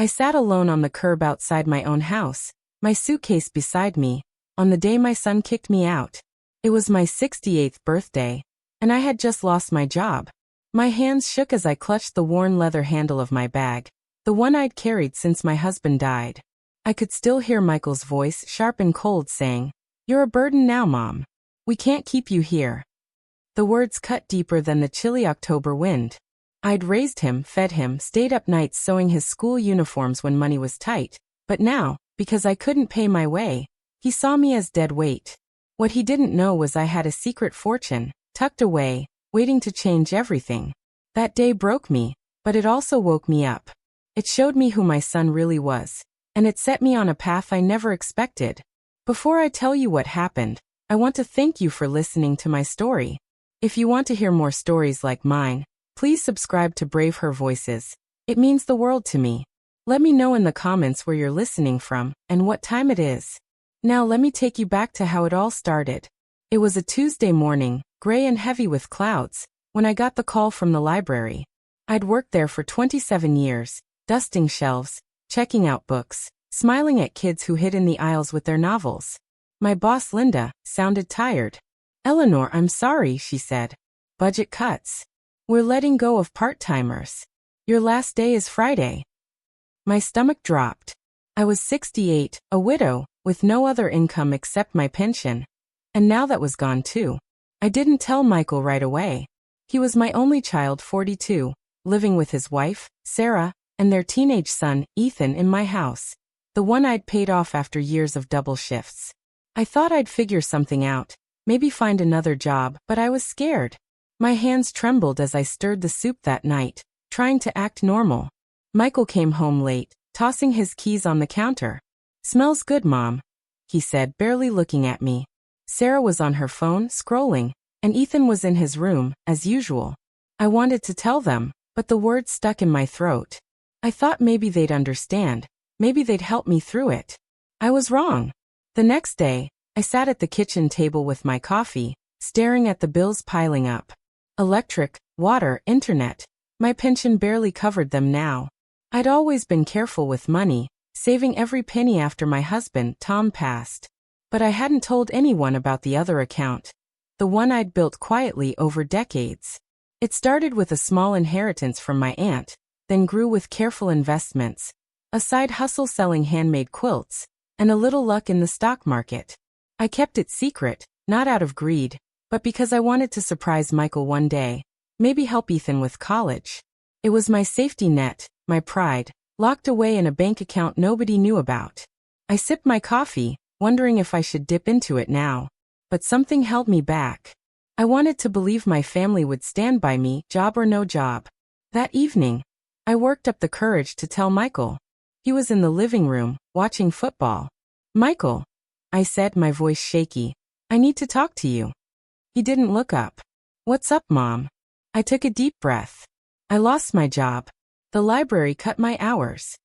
I sat alone on the curb outside my own house, my suitcase beside me, on the day my son kicked me out. It was my 68th birthday, and I had just lost my job. My hands shook as I clutched the worn leather handle of my bag, the one I'd carried since my husband died. I could still hear Michael's voice, sharp and cold, saying, "You're a burden now, Mom. We can't keep you here." The words cut deeper than the chilly October wind. I'd raised him, fed him, stayed up nights sewing his school uniforms when money was tight, but now, because I couldn't pay my way, he saw me as dead weight. What he didn't know was I had a secret fortune, tucked away, waiting to change everything. That day broke me, but it also woke me up. It showed me who my son really was, and it set me on a path I never expected. Before I tell you what happened, I want to thank you for listening to my story. If you want to hear more stories like mine, please subscribe to BraveHer Voices. It means the world to me. Let me know in the comments where you're listening from and what time it is. Now let me take you back to how it all started. It was a Tuesday morning, gray and heavy with clouds, when I got the call from the library. I'd worked there for 27 years, dusting shelves, checking out books, smiling at kids who hid in the aisles with their novels. My boss, Linda, sounded tired. "Eleanor, I'm sorry," she said. "Budget cuts. We're letting go of part-timers. Your last day is Friday." My stomach dropped. I was 68, a widow, with no other income except my pension. And now that was gone too. I didn't tell Michael right away. He was my only child, 42, living with his wife, Sarah, and their teenage son, Ethan, in my house. The one I'd paid off after years of double shifts. I thought I'd figure something out, maybe find another job, but I was scared. My hands trembled as I stirred the soup that night, trying to act normal. Michael came home late, tossing his keys on the counter. "Smells good, Mom," he said, barely looking at me. Sarah was on her phone, scrolling, and Ethan was in his room, as usual. I wanted to tell them, but the words stuck in my throat. I thought maybe they'd understand, maybe they'd help me through it. I was wrong. The next day, I sat at the kitchen table with my coffee, staring at the bills piling up. Electric, water, internet. My pension barely covered them now. I'd always been careful with money, saving every penny after my husband, Tom, passed. But I hadn't told anyone about the other account, the one I'd built quietly over decades. It started with a small inheritance from my aunt, then grew with careful investments, a side hustle selling handmade quilts, and a little luck in the stock market. I kept it secret, not out of greed, but because I wanted to surprise Michael one day, maybe help Ethan with college. It was my safety net, my pride, locked away in a bank account nobody knew about. I sipped my coffee, wondering if I should dip into it now. But something held me back. I wanted to believe my family would stand by me, job or no job. That evening, I worked up the courage to tell Michael. He was in the living room, watching football. "Michael," I said, my voice shaky, "I need to talk to you." He didn't look up. "What's up, Mom?" I took a deep breath. "I lost my job. The library cut my hours."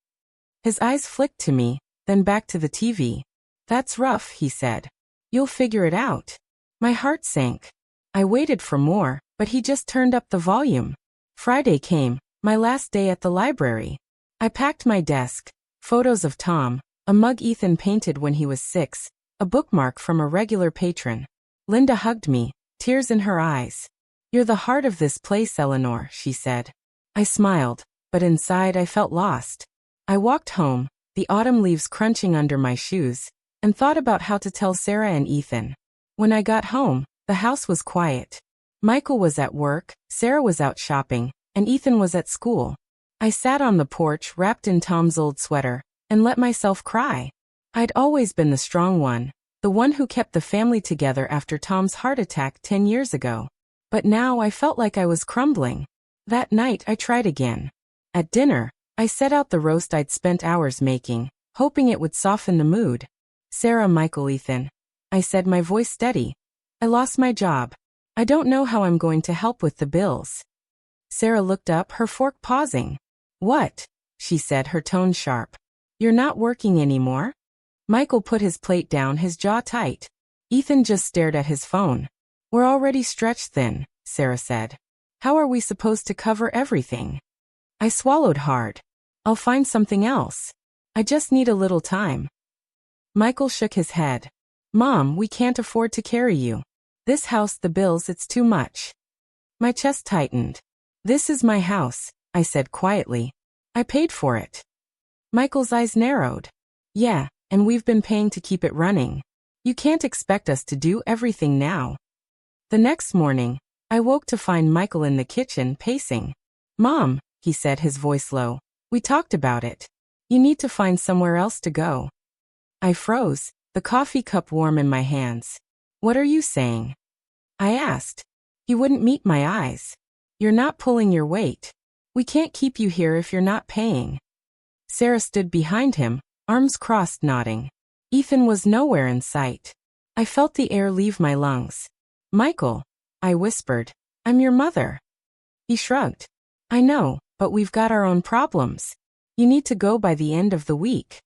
His eyes flicked to me, then back to the TV. "That's rough," he said. "You'll figure it out." My heart sank. I waited for more, but he just turned up the volume. Friday came, my last day at the library. I packed my desk, photos of Tom, a mug Ethan painted when he was 6, a bookmark from a regular patron. Linda hugged me, tears in her eyes. "You're the heart of this place, Eleanor," she said. I smiled, but inside I felt lost. I walked home, the autumn leaves crunching under my shoes, and thought about how to tell Sarah and Ethan. When I got home, the house was quiet. Michael was at work, Sarah was out shopping, and Ethan was at school. I sat on the porch wrapped in Tom's old sweater, and let myself cry. I'd always been the strong one, the one who kept the family together after Tom's heart attack 10 years ago. But now I felt like I was crumbling. That night I tried again. At dinner, I set out the roast I'd spent hours making, hoping it would soften the mood. "Sarah, Michael, Ethan," I said, my voice steady. "I lost my job. I don't know how I'm going to help with the bills." Sarah looked up, her fork pausing. "What?" she said, her tone sharp. "You're not working anymore?" Michael put his plate down, his jaw tight. Ethan just stared at his phone. "We're already stretched thin," Sarah said. "How are we supposed to cover everything?" I swallowed hard. I'll find something else. I just need a little time. Michael shook his head. Mom, we can't afford to carry you. This house, the bills, it's too much. My chest tightened. This is my house, I said quietly. I paid for it. Michael's eyes narrowed. Yeah, and we've been paying to keep it running. You can't expect us to do everything now. The next morning, I woke to find Michael in the kitchen pacing. Mom, he said, his voice low, we talked about it. You need to find somewhere else to go. I froze, the coffee cup warm in my hands. What are you saying? I asked. He wouldn't meet my eyes. You're not pulling your weight. We can't keep you here if you're not paying. Sarah stood behind him, arms crossed, nodding. Ethan was nowhere in sight. I felt the air leave my lungs. Michael, I whispered, I'm your mother. He shrugged. I know, but we've got our own problems. You need to go by the end of the week.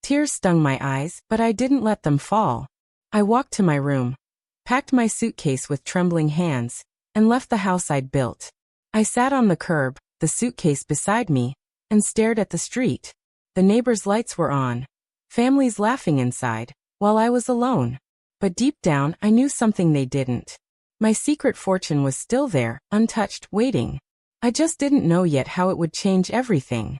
Tears stung my eyes, but I didn't let them fall. I walked to my room, packed my suitcase with trembling hands, and left the house I'd built. I sat on the curb, the suitcase beside me, and stared at the street. The neighbors' lights were on, families laughing inside, while I was alone. But deep down, I knew something they didn't. My secret fortune was still there, untouched, waiting. I just didn't know yet how it would change everything.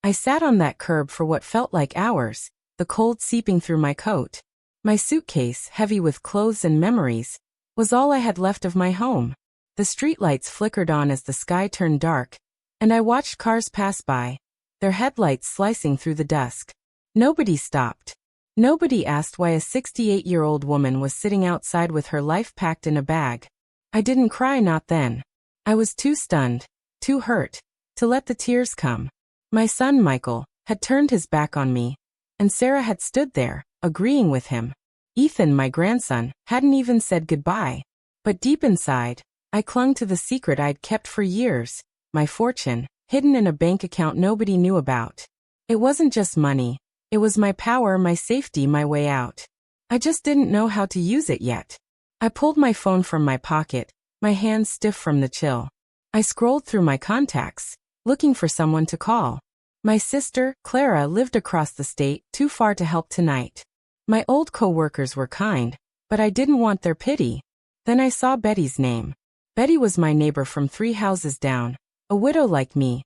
I sat on that curb for what felt like hours, the cold seeping through my coat. My suitcase, heavy with clothes and memories, was all I had left of my home. The streetlights flickered on as the sky turned dark, and I watched cars pass by, their headlights slicing through the dusk. Nobody stopped. Nobody asked why a 68-year-old woman was sitting outside with her life packed in a bag. I didn't cry, not then. I was too stunned, too hurt, to let the tears come. My son Michael had turned his back on me, and Sarah had stood there, agreeing with him. Ethan, my grandson, hadn't even said goodbye. But deep inside, I clung to the secret I'd kept for years, my fortune, hidden in a bank account nobody knew about. It wasn't just money. It was my power, my safety, my way out. I just didn't know how to use it yet. I pulled my phone from my pocket, my hands stiff from the chill. I scrolled through my contacts, looking for someone to call. My sister, Clara, lived across the state, too far to help tonight. My old co-workers were kind, but I didn't want their pity. Then I saw Betty's name. Betty was my neighbor from 3 houses down, a widow like me,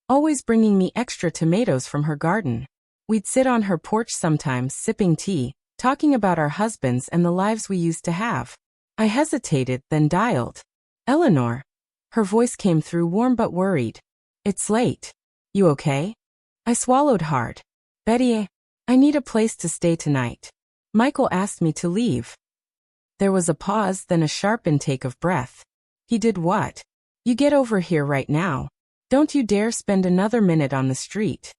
always bringing me extra tomatoes from her garden. We'd sit on her porch sometimes, sipping tea, talking about our husbands and the lives we used to have. I hesitated, then dialed. Eleanor. Her voice came through, warm but worried. It's late. You okay? I swallowed hard. Betty, I need a place to stay tonight. Michael asked me to leave. There was a pause, then a sharp intake of breath. He did what? You get over here right now. Don't you dare spend another minute on the street.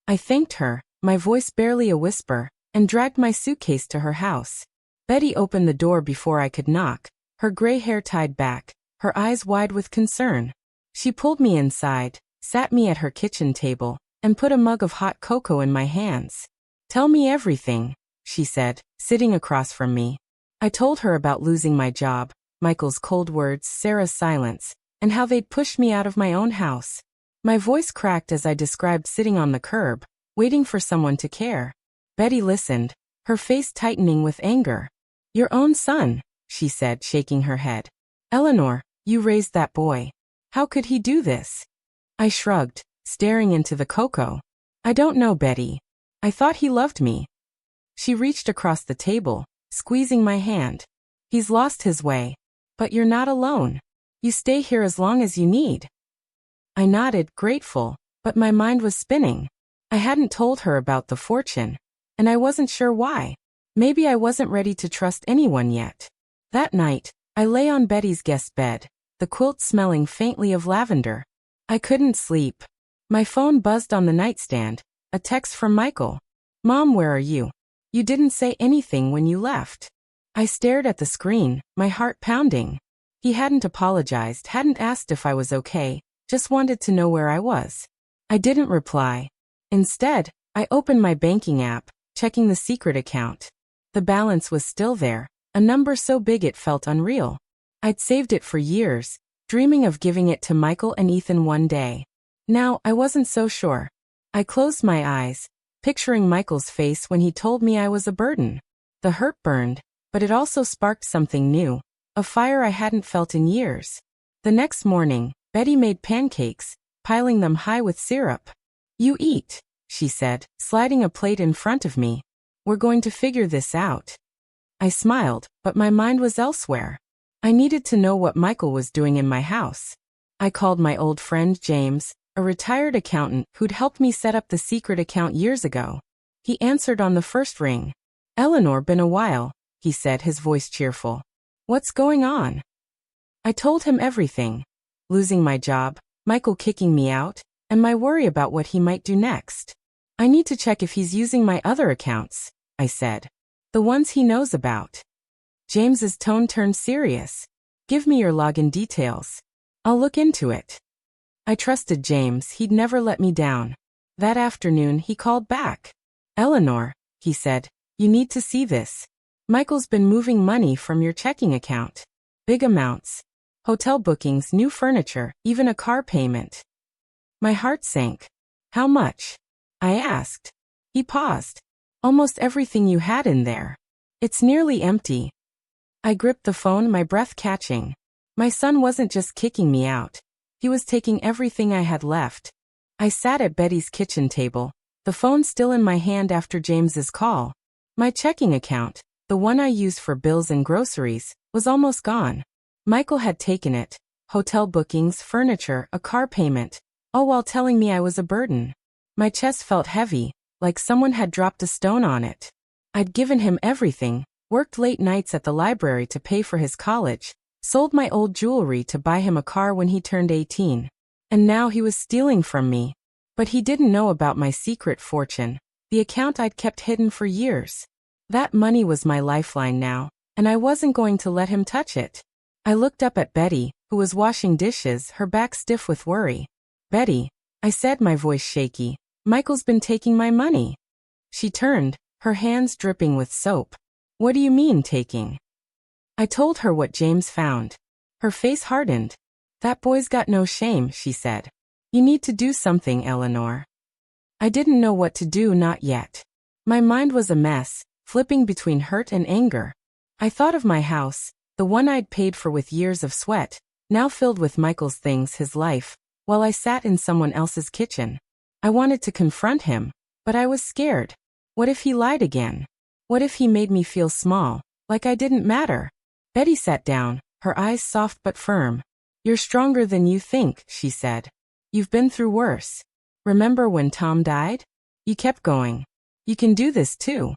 I thanked her, my voice barely a whisper, and dragged my suitcase to her house. Betty opened the door before I could knock, her gray hair tied back, her eyes wide with concern. She pulled me inside, sat me at her kitchen table, and put a mug of hot cocoa in my hands. Tell me everything, she said, sitting across from me. I told her about losing my job, Michael's cold words, Sarah's silence, and how they'd pushed me out of my own house. My voice cracked as I described sitting on the curb, waiting for someone to care. Betty listened, her face tightening with anger. Your own son, she said, shaking her head. Eleanor, you raised that boy. How could he do this? I shrugged, staring into the cocoa. I don't know, Betty. I thought he loved me. She reached across the table, squeezing my hand. He's lost his way. But you're not alone. You stay here as long as you need. I nodded, grateful, but my mind was spinning. I hadn't told her about the fortune, and I wasn't sure why. Maybe I wasn't ready to trust anyone yet. That night, I lay on Betty's guest bed, the quilt smelling faintly of lavender. I couldn't sleep. My phone buzzed on the nightstand, a text from Michael. Mom, where are you? You didn't say anything when you left. I stared at the screen, my heart pounding. He hadn't apologized, hadn't asked if I was okay, just wanted to know where I was. I didn't reply. Instead, I opened my banking app, checking the secret account. The balance was still there, a number so big it felt unreal. I'd saved it for years, dreaming of giving it to Michael and Ethan one day. Now, I wasn't so sure. I closed my eyes, picturing Michael's face when he told me I was a burden. The hurt burned, but it also sparked something new, a fire I hadn't felt in years. The next morning, Betty made pancakes, piling them high with syrup. "You eat," she said, sliding a plate in front of me. "We're going to figure this out." I smiled, but my mind was elsewhere. I needed to know what Michael was doing in my house. I called my old friend James, a retired accountant who'd helped me set up the secret account years ago. He answered on the first ring. "Eleanor, been a while," he said, his voice cheerful. "What's going on?" I told him everything. Losing my job, Michael kicking me out, and my worry about what he might do next. "I need to check if he's using my other accounts," I said. "The ones he knows about." James's tone turned serious. "Give me your login details. I'll look into it." I trusted James, he'd never let me down. That afternoon he called back. "Eleanor," he said, "you need to see this. Michael's been moving money from your checking account. Big amounts. Hotel bookings, new furniture, even a car payment." My heart sank. "How much?" I asked. He paused. "Almost everything you had in there. It's nearly empty." I gripped the phone, my breath catching. My son wasn't just kicking me out. He was taking everything I had left. I sat at Betty's kitchen table, the phone still in my hand after James's call. My checking account, the one I used for bills and groceries, was almost gone. Michael had taken it. Hotel bookings, furniture, a car payment, all while telling me I was a burden. My chest felt heavy, like someone had dropped a stone on it. I'd given him everything, worked late nights at the library to pay for his college, sold my old jewelry to buy him a car when he turned 18. And now he was stealing from me. But he didn't know about my secret fortune, the account I'd kept hidden for years. That money was my lifeline now, and I wasn't going to let him touch it. I looked up at Betty, who was washing dishes, her back stiff with worry. "Betty," I said, my voice shaky, "Michael's been taking my money." She turned, her hands dripping with soap. "What do you mean, taking?" I told her what James found. Her face hardened. "That boy's got no shame," she said. "You need to do something, Eleanor." I didn't know what to do, not yet. My mind was a mess, flipping between hurt and anger. I thought of my house, the one I'd paid for with years of sweat, now filled with Michael's things, his life, while I sat in someone else's kitchen. I wanted to confront him, but I was scared. What if he lied again? What if he made me feel small, like I didn't matter? Betty sat down, her eyes soft but firm. "You're stronger than you think," she said. "You've been through worse. Remember when Tom died? You kept going. You can do this too."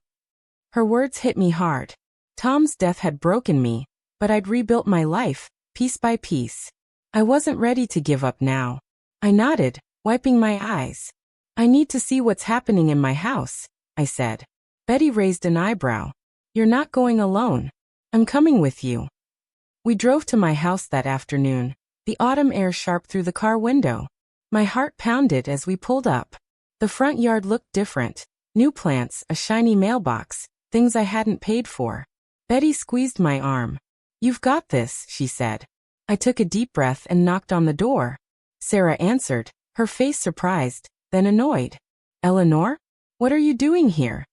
Her words hit me hard. Tom's death had broken me, but I'd rebuilt my life, piece by piece. I wasn't ready to give up now. I nodded, wiping my eyes. "I need to see what's happening in my house," I said. Betty raised an eyebrow. "You're not going alone. I'm coming with you." We drove to my house that afternoon, the autumn air sharp through the car window. My heart pounded as we pulled up. The front yard looked different. New plants, a shiny mailbox, things I hadn't paid for. Betty squeezed my arm. "You've got this," she said. I took a deep breath and knocked on the door. Sarah answered, her face surprised, then annoyed. "Eleanor? What are you doing here?"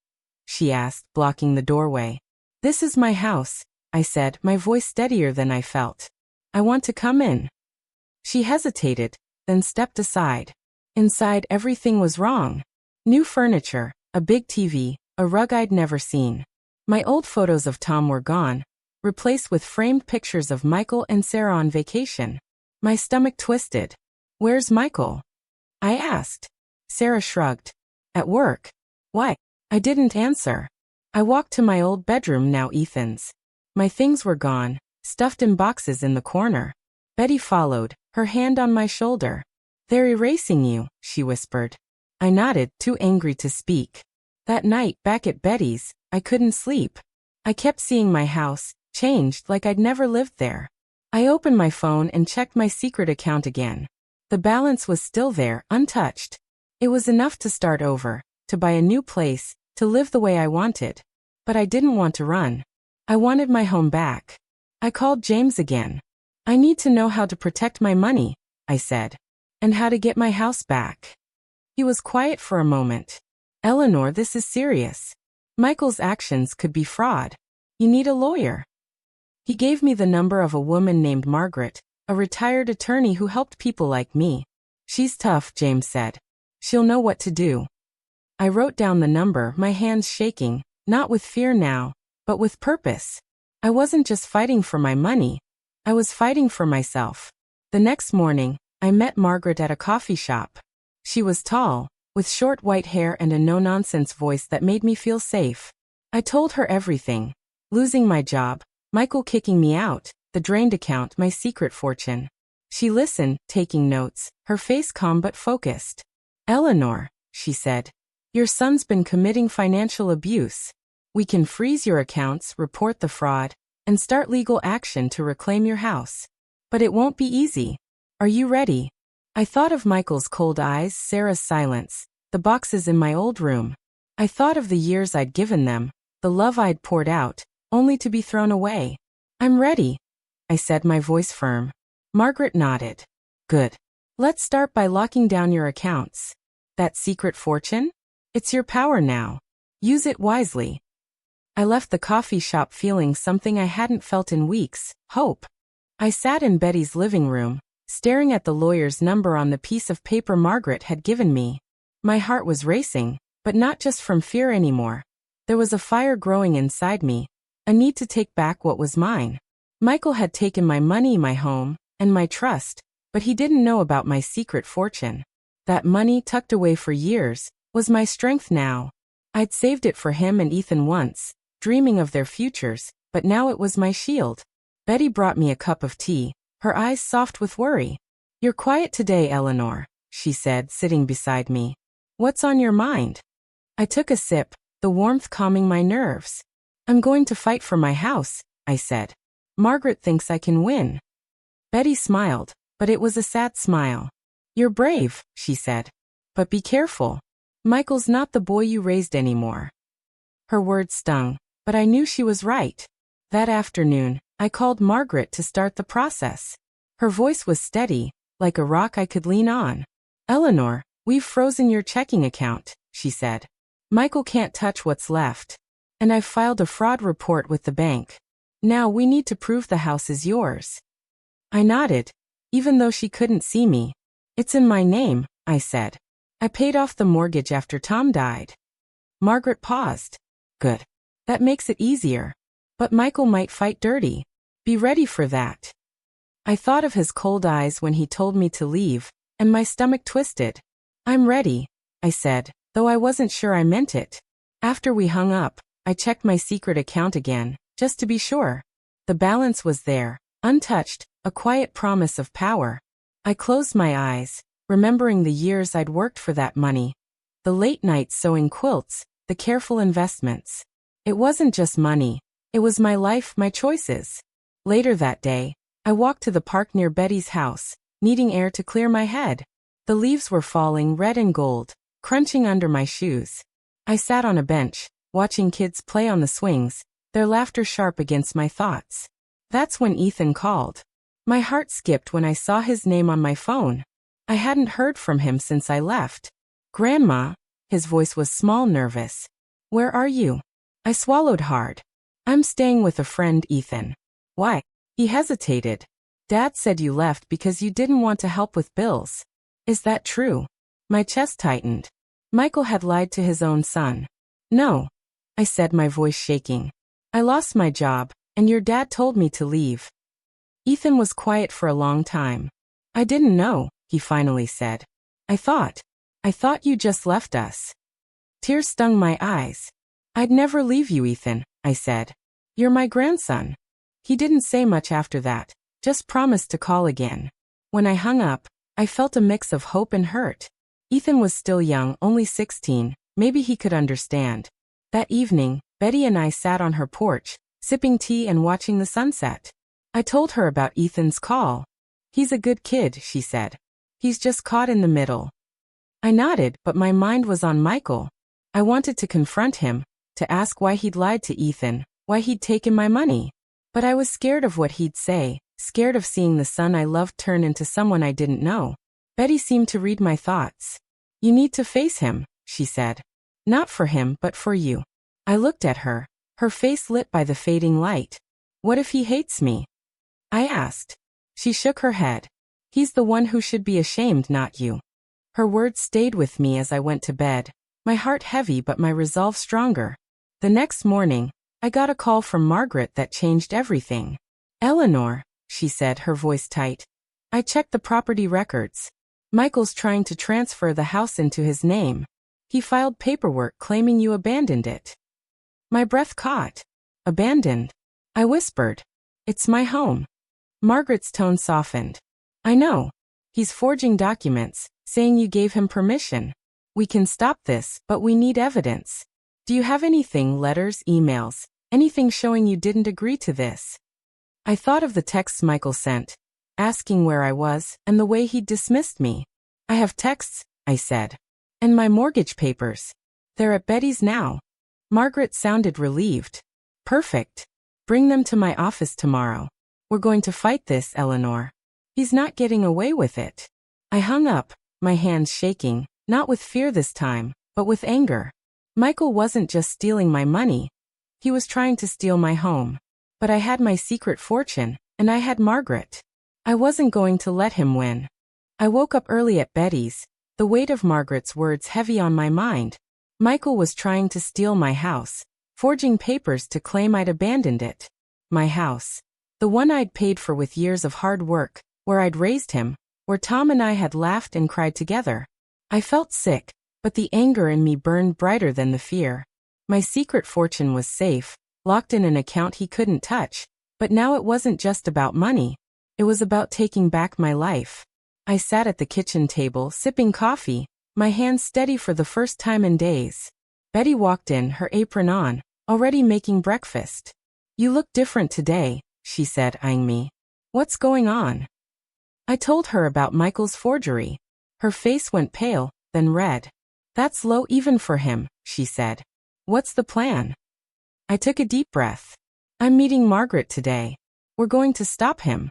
she asked, blocking the doorway. "This is my house," I said, my voice steadier than I felt. "I want to come in." She hesitated, then stepped aside. Inside, everything was wrong. New furniture, a big TV, a rug I'd never seen. My old photos of Tom were gone, replaced with framed pictures of Michael and Sarah on vacation. My stomach twisted. "Where's Michael?" I asked. Sarah shrugged. "At work." "Why?" I didn't answer. I walked to my old bedroom, now Ethan's. My things were gone, stuffed in boxes in the corner. Betty followed, her hand on my shoulder. "They're erasing you," she whispered. I nodded, too angry to speak. That night, back at Betty's, I couldn't sleep. I kept seeing my house, changed like I'd never lived there. I opened my phone and checked my secret account again. The balance was still there, untouched. It was enough to start over, to buy a new place, to live the way I wanted. But I didn't want to run. I wanted my home back. I called James again. "I need to know how to protect my money," I said. "And how to get my house back." He was quiet for a moment. Eleanor, this is serious. Michael's actions could be fraud. You need a lawyer. He gave me the number of a woman named Margaret, a retired attorney who helped people like me. She's tough, James said. She'll know what to do. I wrote down the number, my hands shaking, not with fear now, but with purpose. I wasn't just fighting for my money. I was fighting for myself. The next morning, I met Margaret at a coffee shop. She was tall, with short white hair and a no-nonsense voice that made me feel safe. I told her everything. Losing my job, Michael kicking me out, the drained account, my secret fortune. She listened, taking notes, her face calm but focused. Eleanor, she said, your son's been committing financial abuse. We can freeze your accounts, report the fraud, and start legal action to reclaim your house. But it won't be easy. Are you ready? I thought of Michael's cold eyes, Sarah's silence, the boxes in my old room. I thought of the years I'd given them, the love I'd poured out, only to be thrown away. I'm ready, I said, my voice firm. Margaret nodded. Good. Let's start by locking down your accounts. That secret fortune? It's your power now. Use it wisely. I left the coffee shop feeling something I hadn't felt in weeks, hope. I sat in Betty's living room, staring at the lawyer's number on the piece of paper Margaret had given me. My heart was racing, but not just from fear anymore. There was a fire growing inside me, a need to take back what was mine. Michael had taken my money, my home, and my trust, but he didn't know about my secret fortune. That money, tucked away for years, was my strength now. I'd saved it for him and Ethan once, dreaming of their futures, but now it was my shield. Betty brought me a cup of tea, her eyes soft with worry. You're quiet today, Eleanor, she said, sitting beside me. What's on your mind? I took a sip, the warmth calming my nerves. I'm going to fight for my house, I said. Margaret thinks I can win. Betty smiled, but it was a sad smile. You're brave, she said. But be careful. Michael's not the boy you raised anymore. Her words stung, but I knew she was right. That afternoon, I called Margaret to start the process. Her voice was steady, like a rock I could lean on. Eleanor, we've frozen your checking account, she said. Michael can't touch what's left. And I've filed a fraud report with the bank. Now we need to prove the house is yours. I nodded, even though she couldn't see me. It's in my name, I said. I paid off the mortgage after Tom died. Margaret paused. Good. That makes it easier. But Michael might fight dirty. Be ready for that. I thought of his cold eyes when he told me to leave, and my stomach twisted. I'm ready, I said, though I wasn't sure I meant it. After we hung up, I checked my secret account again, just to be sure. The balance was there, untouched, a quiet promise of power. I closed my eyes, remembering the years I'd worked for that money. The late nights sewing quilts, the careful investments. It wasn't just money. It was my life, my choices. Later that day, I walked to the park near Betty's house, needing air to clear my head. The leaves were falling, red and gold, crunching under my shoes. I sat on a bench, watching kids play on the swings, their laughter sharp against my thoughts. That's when Ethan called. My heart skipped when I saw his name on my phone. I hadn't heard from him since I left. Grandma, his voice was small, nervous. Where are you? I swallowed hard. I'm staying with a friend, Ethan. Why? He hesitated. Dad said you left because you didn't want to help with bills. Is that true? My chest tightened. Michael had lied to his own son. No, I said, my voice shaking. I lost my job, and your dad told me to leave. Ethan was quiet for a long time. I didn't know, he finally said. I thought you just left us. Tears stung my eyes. I'd never leave you, Ethan, I said. You're my grandson. He didn't say much after that, just promised to call again. When I hung up, I felt a mix of hope and hurt. Ethan was still young, only 16, maybe he could understand. That evening, Betty and I sat on her porch, sipping tea and watching the sunset. I told her about Ethan's call. He's a good kid, she said. He's just caught in the middle. I nodded, but my mind was on Michael. I wanted to confront him, to ask why he'd lied to Ethan, why he'd taken my money. But I was scared of what he'd say, scared of seeing the son I loved turn into someone I didn't know. Betty seemed to read my thoughts. You need to face him, she said. Not for him, but for you. I looked at her, her face lit by the fading light. What if he hates me? I asked. She shook her head. He's the one who should be ashamed, not you. Her words stayed with me as I went to bed, my heart heavy but my resolve stronger. The next morning, I got a call from Margaret that changed everything. Eleanor, she said, her voice tight. I checked the property records. Michael's trying to transfer the house into his name. He filed paperwork claiming you abandoned it. My breath caught. Abandoned? I whispered. It's my home. Margaret's tone softened. I know. He's forging documents, saying you gave him permission. We can stop this, but we need evidence. Do you have anything, letters, emails, anything showing you didn't agree to this? I thought of the texts Michael sent, asking where I was, and the way he'd dismissed me. I have texts, I said. And my mortgage papers. They're at Betty's now. Margaret sounded relieved. Perfect. Bring them to my office tomorrow. We're going to fight this, Eleanor. He's not getting away with it. I hung up, my hands shaking, not with fear this time, but with anger. Michael wasn't just stealing my money. He was trying to steal my home. But I had my secret fortune, and I had Margaret. I wasn't going to let him win. I woke up early at Betty's, the weight of Margaret's words heavy on my mind. Michael was trying to steal my house, forging papers to claim I'd abandoned it. My house. The one I'd paid for with years of hard work, where I'd raised him, where Tom and I had laughed and cried together. I felt sick, but the anger in me burned brighter than the fear. My secret fortune was safe, locked in an account he couldn't touch, but now it wasn't just about money. It was about taking back my life. I sat at the kitchen table, sipping coffee, my hands steady for the first time in days. Betty walked in, her apron on, already making breakfast. You look different today, she said, eyeing me. What's going on? I told her about Michael's forgery. Her face went pale, then red. That's low even for him, she said. What's the plan? I took a deep breath. I'm meeting Margaret today. We're going to stop him.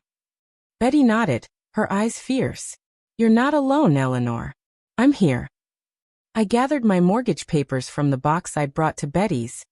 Betty nodded, her eyes fierce. You're not alone, Eleanor. I'm here. I gathered my mortgage papers from the box I'd brought to Betty's.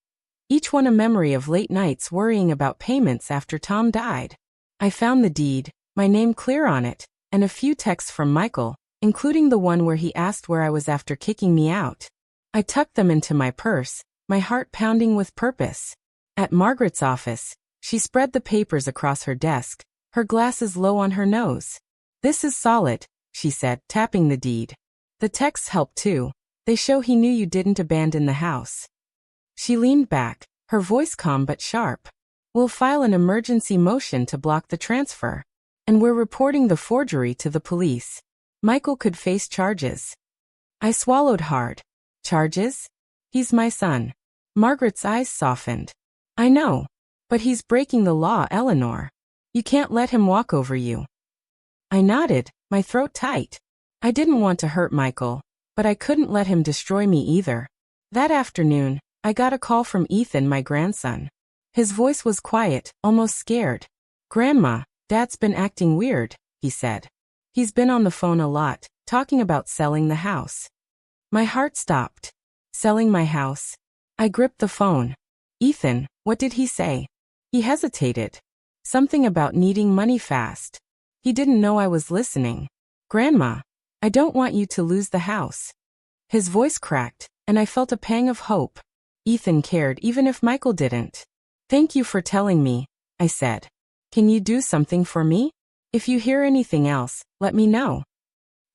Each one a memory of late nights worrying about payments after Tom died. I found the deed, my name clear on it, and a few texts from Michael, including the one where he asked where I was after kicking me out. I tucked them into my purse, my heart pounding with purpose. At Margaret's office, she spread the papers across her desk, her glasses low on her nose. This is solid, she said, tapping the deed. The texts help too. They show he knew you didn't abandon the house. She leaned back, her voice calm but sharp. We'll file an emergency motion to block the transfer. And we're reporting the forgery to the police. Michael could face charges. I swallowed hard. Charges? He's my son. Margaret's eyes softened. I know. But he's breaking the law, Eleanor. You can't let him walk over you. I nodded, my throat tight. I didn't want to hurt Michael, but I couldn't let him destroy me either. That afternoon, I got a call from Ethan, my grandson. His voice was quiet, almost scared. Grandma, Dad's been acting weird, he said. He's been on the phone a lot, talking about selling the house. My heart stopped. Selling my house? I gripped the phone. Ethan, what did he say? He hesitated. Something about needing money fast. He didn't know I was listening. Grandma, I don't want you to lose the house. His voice cracked, and I felt a pang of hope. Ethan cared even if Michael didn't. Thank you for telling me, I said. Can you do something for me? If you hear anything else, let me know.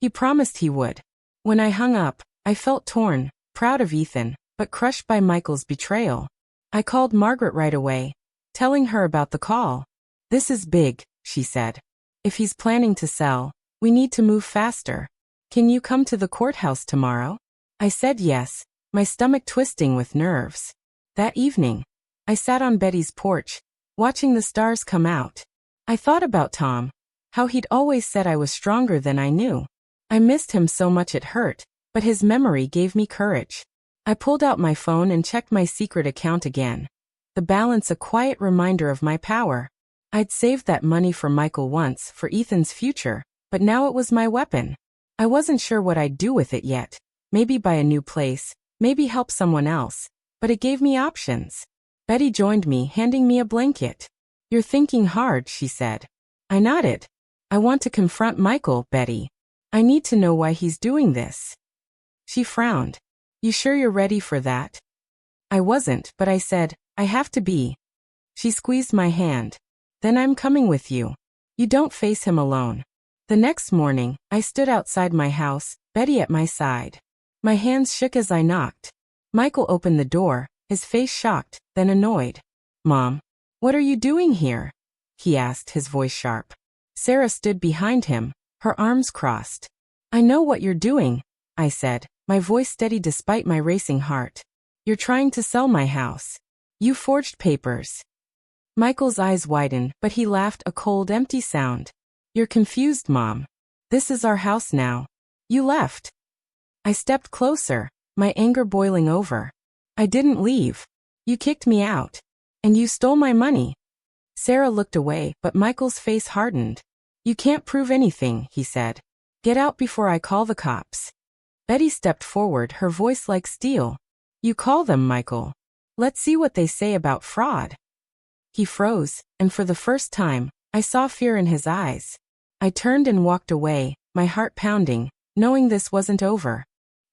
He promised he would. When I hung up, I felt torn, proud of Ethan, but crushed by Michael's betrayal. I called Margaret right away, telling her about the call. This is big, she said. If he's planning to sell, we need to move faster. Can you come to the courthouse tomorrow? I said yes, my stomach twisting with nerves. That evening, I sat on Betty's porch, watching the stars come out. I thought about Tom, how he'd always said I was stronger than I knew. I missed him so much it hurt, but his memory gave me courage. I pulled out my phone and checked my secret account again. The balance a quiet reminder of my power. I'd saved that money for Michael once, for Ethan's future, but now it was my weapon. I wasn't sure what I'd do with it yet, maybe buy a new place, maybe help someone else, but it gave me options. Betty joined me, handing me a blanket. "You're thinking hard," she said. I nodded. "I want to confront Michael, Betty. I need to know why he's doing this." She frowned. "You sure you're ready for that?" I wasn't, but I said, "I have to be." She squeezed my hand. "Then I'm coming with you. You don't face him alone." The next morning, I stood outside my house, Betty at my side. My hands shook as I knocked. Michael opened the door, his face shocked, then annoyed. "Mom, what are you doing here?" he asked, his voice sharp. Sarah stood behind him, her arms crossed. "I know what you're doing," I said, my voice steady despite my racing heart. "You're trying to sell my house. You forged papers." Michael's eyes widened, but he laughed, a cold, empty sound. "You're confused, Mom. This is our house now. You left." I stepped closer, my anger boiling over. "I didn't leave. You kicked me out. And you stole my money." Sarah looked away, but Michael's face hardened. "You can't prove anything," he said. "Get out before I call the cops." Betty stepped forward, her voice like steel. "You call them, Michael. Let's see what they say about fraud." He froze, and for the first time, I saw fear in his eyes. I turned and walked away, my heart pounding, knowing this wasn't over.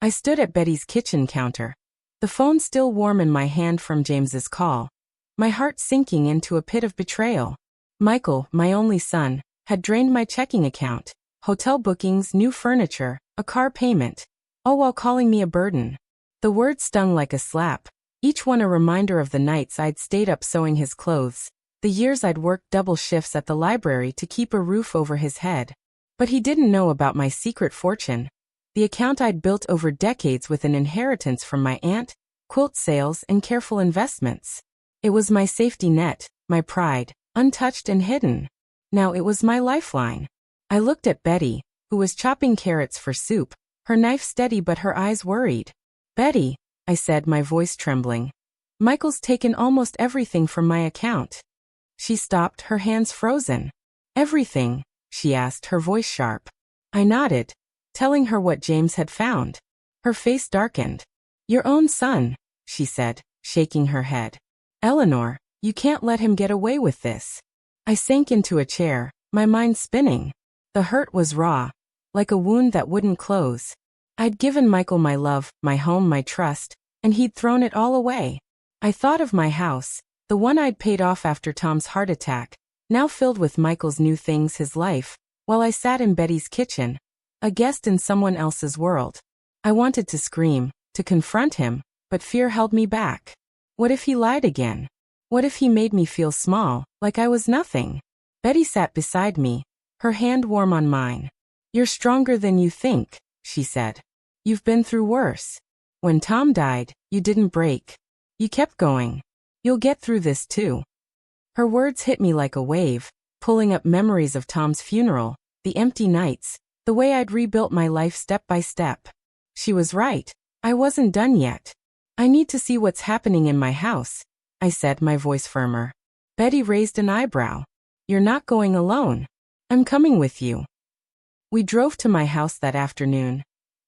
I stood at Betty's kitchen counter, the phone still warm in my hand from James's call, my heart sinking into a pit of betrayal. Michael, my only son, had drained my checking account, hotel bookings, new furniture, a car payment, all while calling me a burden. The words stung like a slap, each one a reminder of the nights I'd stayed up sewing his clothes, the years I'd worked double shifts at the library to keep a roof over his head. But he didn't know about my secret fortune, the account I'd built over decades with an inheritance from my aunt, quilt sales, and careful investments. It was my safety net, my pride, untouched and hidden. Now it was my lifeline. I looked at Betty, who was chopping carrots for soup, her knife steady but her eyes worried. "Betty," I said, my voice trembling, "Michael's taken almost everything from my account." She stopped, her hands frozen. "Everything?" she asked, her voice sharp. I nodded, telling her what James had found. Her face darkened. "Your own son," she said, shaking her head. "Eleanor, you can't let him get away with this." I sank into a chair, my mind spinning. The hurt was raw, like a wound that wouldn't close. I'd given Michael my love, my home, my trust, and he'd thrown it all away. I thought of my house, the one I'd paid off after Tom's heart attack, now filled with Michael's new things, his life, while I sat in Betty's kitchen, a guest in someone else's world. I wanted to scream, to confront him, but fear held me back. What if he lied again? What if he made me feel small, like I was nothing? Betty sat beside me, her hand warm on mine. "You're stronger than you think," she said. "You've been through worse. When Tom died, you didn't break. You kept going. You'll get through this too." Her words hit me like a wave, pulling up memories of Tom's funeral, the empty nights, the way I'd rebuilt my life step by step. She was right. I wasn't done yet. "I need to see what's happening in my house," I said, my voice firmer. Betty raised an eyebrow. "You're not going alone. I'm coming with you." We drove to my house that afternoon.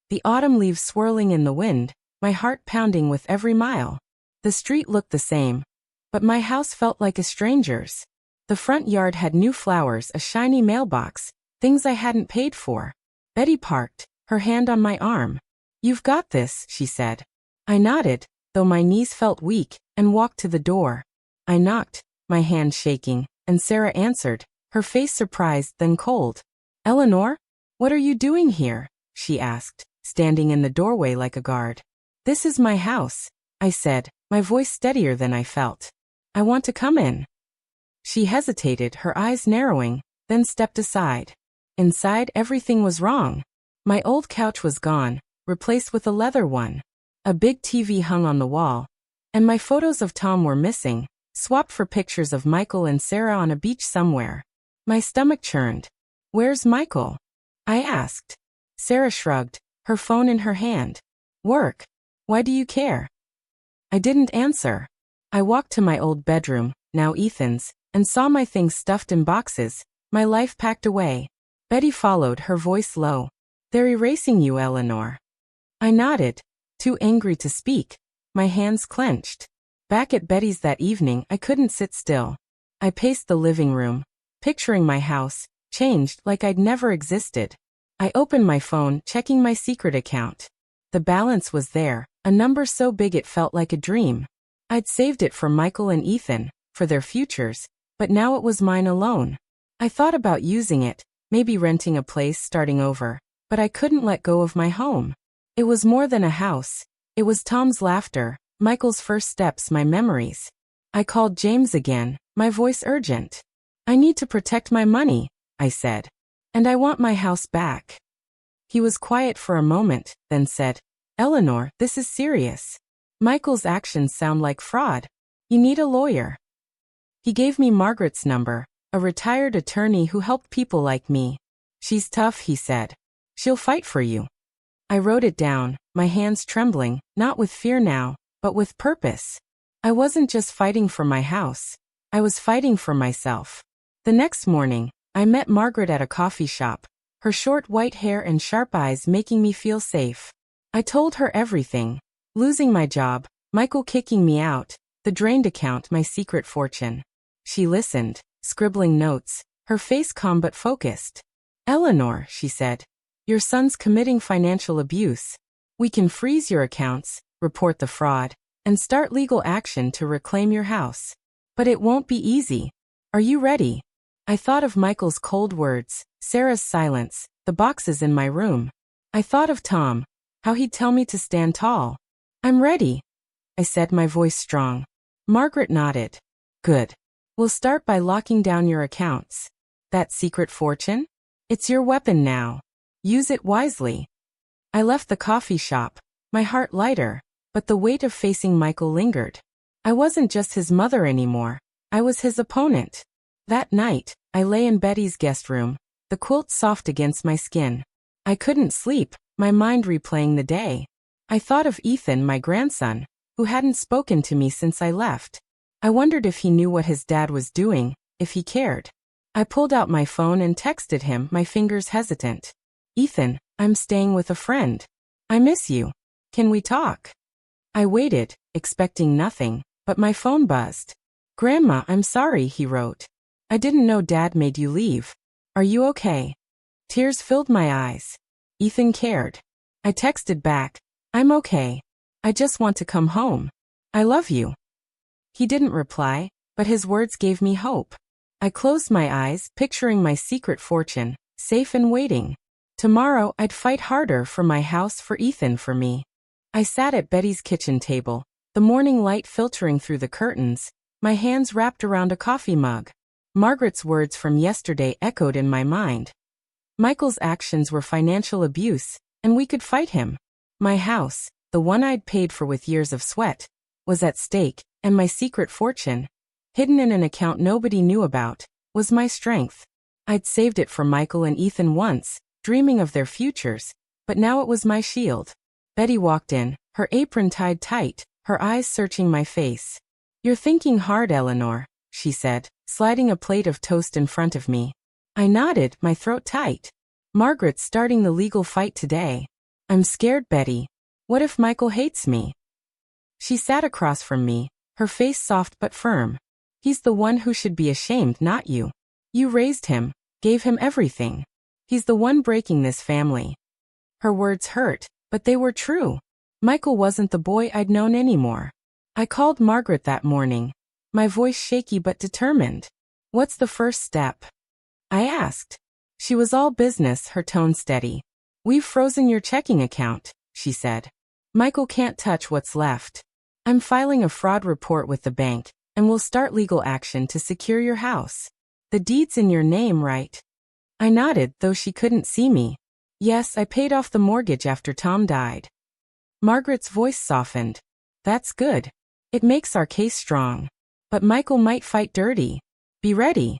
The autumn leaves swirling in the wind, my heart pounding with every mile. The street looked the same, but my house felt like a stranger's. The front yard had new flowers, a shiny mailbox, things I hadn't paid for. Betty parked, her hand on my arm. "You've got this," she said. I nodded, though my knees felt weak, and walked to the door. I knocked, my hand shaking, and Sarah answered, her face surprised then cold. "Eleanor, what are you doing here?" she asked, standing in the doorway like a guard. "This is my house," I said, my voice steadier than I felt. "I want to come in." She hesitated, her eyes narrowing, then stepped aside. Inside, everything was wrong. My old couch was gone, replaced with a leather one. A big TV hung on the wall, and my photos of Tom were missing, swapped for pictures of Michael and Sarah on a beach somewhere. My stomach churned. "Where's Michael?" I asked. Sarah shrugged, her phone in her hand. "Work. Why do you care?" I didn't answer. I walked to my old bedroom, now Ethan's, and saw my things stuffed in boxes, my life packed away. Betty followed, her voice low. "They're erasing you, Eleanor." I nodded, too angry to speak, my hands clenched. Back at Betty's that evening, I couldn't sit still. I paced the living room, picturing my house, changed like I'd never existed. I opened my phone, checking my secret account. The balance was there, a number so big it felt like a dream. I'd saved it for Michael and Ethan, for their futures, but now it was mine alone. I thought about using it, maybe renting a place, starting over, but I couldn't let go of my home. It was more than a house. It was Tom's laughter, Michael's first steps, my memories. I called James again, my voice urgent. I need to protect my money, I said. And I want my house back. He was quiet for a moment, then said, Eleanor, this is serious. Michael's actions sound like fraud. You need a lawyer. He gave me Margaret's number, a retired attorney who helped people like me. She's tough, he said. She'll fight for you. I wrote it down, my hands trembling, not with fear now, but with purpose. I wasn't just fighting for my house. I was fighting for myself. The next morning, I met Margaret at a coffee shop, her short white hair and sharp eyes making me feel safe. I told her everything. Losing my job, Michael kicking me out, the drained account, my secret fortune. She listened, scribbling notes, her face calm but focused. Eleanor, she said, your son's committing financial abuse. We can freeze your accounts, report the fraud, and start legal action to reclaim your house. But it won't be easy. Are you ready? I thought of Michael's cold words, Sarah's silence, the boxes in my room. I thought of Tom, how he'd tell me to stand tall. I'm ready, I said, my voice strong. Margaret nodded. Good. We'll start by locking down your accounts. That secret fortune? It's your weapon now. Use it wisely. I left the coffee shop, my heart lighter, but the weight of facing Michael lingered. I wasn't just his mother anymore. I was his opponent. That night, I lay in Betty's guest room, the quilt soft against my skin. I couldn't sleep, my mind replaying the day. I thought of Ethan, my grandson, who hadn't spoken to me since I left. I wondered if he knew what his dad was doing, if he cared. I pulled out my phone and texted him, my fingers hesitant. Ethan, I'm staying with a friend. I miss you. Can we talk? I waited, expecting nothing, but my phone buzzed. Grandma, I'm sorry, he wrote. I didn't know Dad made you leave. Are you okay? Tears filled my eyes. Ethan cared. I texted back, I'm okay. I just want to come home. I love you. He didn't reply, but his words gave me hope. I closed my eyes, picturing my secret fortune, safe and waiting. Tomorrow I'd fight harder for my house, for Ethan, for me. I sat at Betty's kitchen table, the morning light filtering through the curtains, my hands wrapped around a coffee mug. Margaret's words from yesterday echoed in my mind. Michael's actions were financial abuse, and we could fight him. My house, the one I'd paid for with years of sweat, was at stake, and my secret fortune, hidden in an account nobody knew about, was my strength. I'd saved it for Michael and Ethan once, dreaming of their futures, but now it was my shield. Betty walked in, her apron tied tight, her eyes searching my face. You're thinking hard, Eleanor, she said, sliding a plate of toast in front of me. I nodded, my throat tight. Margaret's starting the legal fight today. I'm scared, Betty. What if Michael hates me? She sat across from me, her face soft but firm. He's the one who should be ashamed, not you. You raised him, gave him everything. He's the one breaking this family. Her words hurt, but they were true. Michael wasn't the boy I'd known anymore. I called Margaret that morning, my voice shaky but determined. What's the first step? I asked. She was all business, her tone steady. We've frozen your checking account, she said. Michael can't touch what's left. I'm filing a fraud report with the bank, and we'll start legal action to secure your house. The deed's in your name, right? I nodded, though she couldn't see me. Yes, I paid off the mortgage after Tom died. Margaret's voice softened. That's good. It makes our case strong. But Michael might fight dirty. Be ready.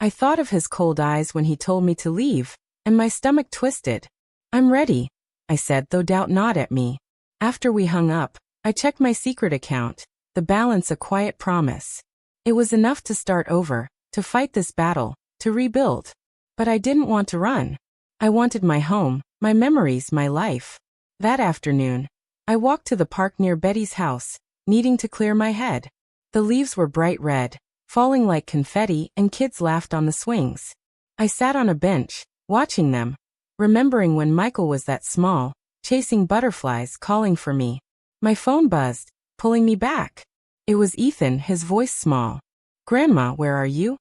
I thought of his cold eyes when he told me to leave, and my stomach twisted. I'm ready, I said, though doubt gnawed at me. After we hung up, I checked my secret account, the balance a quiet promise. It was enough to start over, to fight this battle, to rebuild. But I didn't want to run. I wanted my home, my memories, my life. That afternoon, I walked to the park near Betty's house, needing to clear my head. The leaves were bright red, falling like confetti, and kids laughed on the swings. I sat on a bench, watching them, remembering when Michael was that small, chasing butterflies, calling for me. My phone buzzed, pulling me back. It was Ethan, his voice small. "Grandma, where are you?"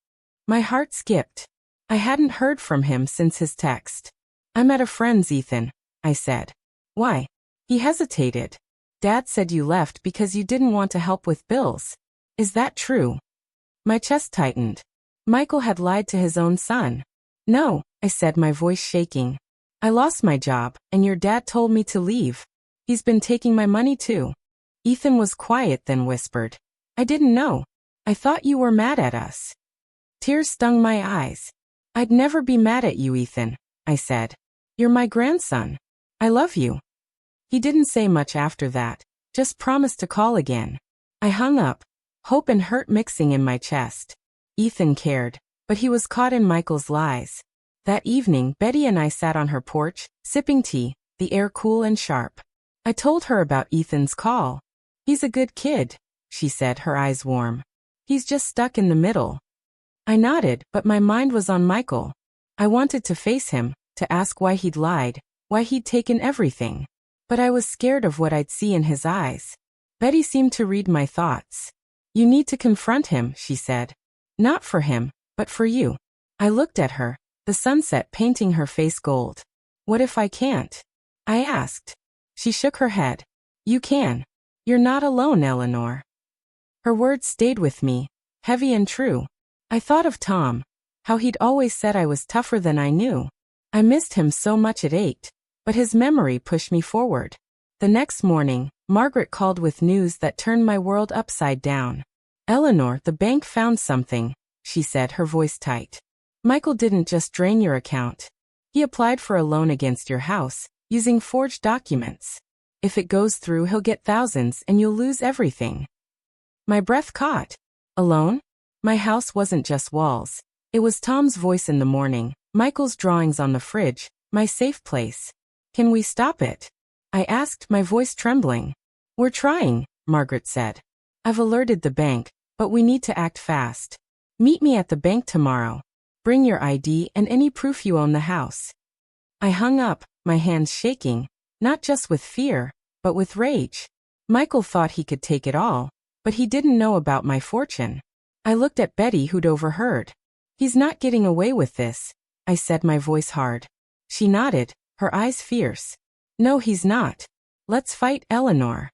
My heart skipped. I hadn't heard from him since his text. "I'm at a friend's, Ethan," I said. "Why?" He hesitated. "Dad said you left because you didn't want to help with bills. Is that true?" My chest tightened. Michael had lied to his own son. "No," I said, my voice shaking. "I lost my job, and your dad told me to leave. He's been taking my money too." Ethan was quiet, then whispered, "I didn't know. I thought you were mad at us." Tears stung my eyes. "I'd never be mad at you, Ethan," I said. "You're my grandson. I love you." He didn't say much after that, just promised to call again. I hung up, hope and hurt mixing in my chest. Ethan cared, but he was caught in Michael's lies. That evening, Betty and I sat on her porch, sipping tea, the air cool and sharp. I told her about Ethan's call. "He's a good kid," she said, her eyes warm. "He's just stuck in the middle." I nodded, but my mind was on Michael. I wanted to face him, to ask why he'd lied, why he'd taken everything. But I was scared of what I'd see in his eyes. Betty seemed to read my thoughts. "You need to confront him," she said. "Not for him, but for you." I looked at her, the sunset painting her face gold. "What if I can't?" I asked. She shook her head. "You can. You're not alone, Eleanor." Her words stayed with me, heavy and true. I thought of Tom, how he'd always said I was tougher than I knew. I missed him so much it ached, but his memory pushed me forward. The next morning, Margaret called with news that turned my world upside down. "Eleanor, the bank found something," she said, her voice tight. "Michael didn't just drain your account. He applied for a loan against your house, using forged documents. If it goes through, he'll get thousands and you'll lose everything." My breath caught. A loan? My house wasn't just walls. It was Tom's voice in the morning, Michael's drawings on the fridge, my safe place. "Can we stop it?" I asked, my voice trembling. "We're trying," Margaret said. "I've alerted the bank, but we need to act fast. Meet me at the bank tomorrow. Bring your ID and any proof you own the house." I hung up, my hands shaking, not just with fear, but with rage. Michael thought he could take it all, but he didn't know about my fortune. I looked at Betty, who'd overheard. "He's not getting away with this," I said, my voice hard. She nodded, her eyes fierce. "No, he's not. Let's fight, Eleanor."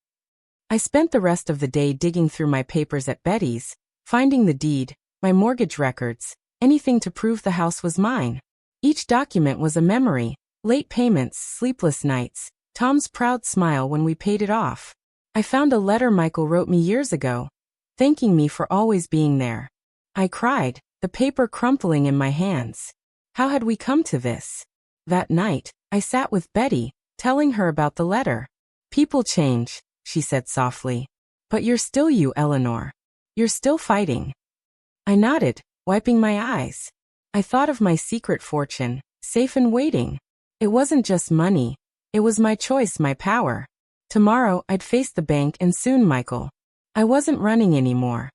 I spent the rest of the day digging through my papers at Betty's, finding the deed, my mortgage records, anything to prove the house was mine. Each document was a memory, late payments, sleepless nights, Tom's proud smile when we paid it off. I found a letter Michael wrote me years ago, thanking me for always being there. I cried, the paper crumpling in my hands. How had we come to this? That night, I sat with Betty, telling her about the letter. "People change," she said softly. "But you're still you, Eleanor. You're still fighting." I nodded, wiping my eyes. I thought of my secret fortune, safe and waiting. It wasn't just money. It was my choice, my power. Tomorrow, I'd face the bank and soon Michael. I wasn't running anymore.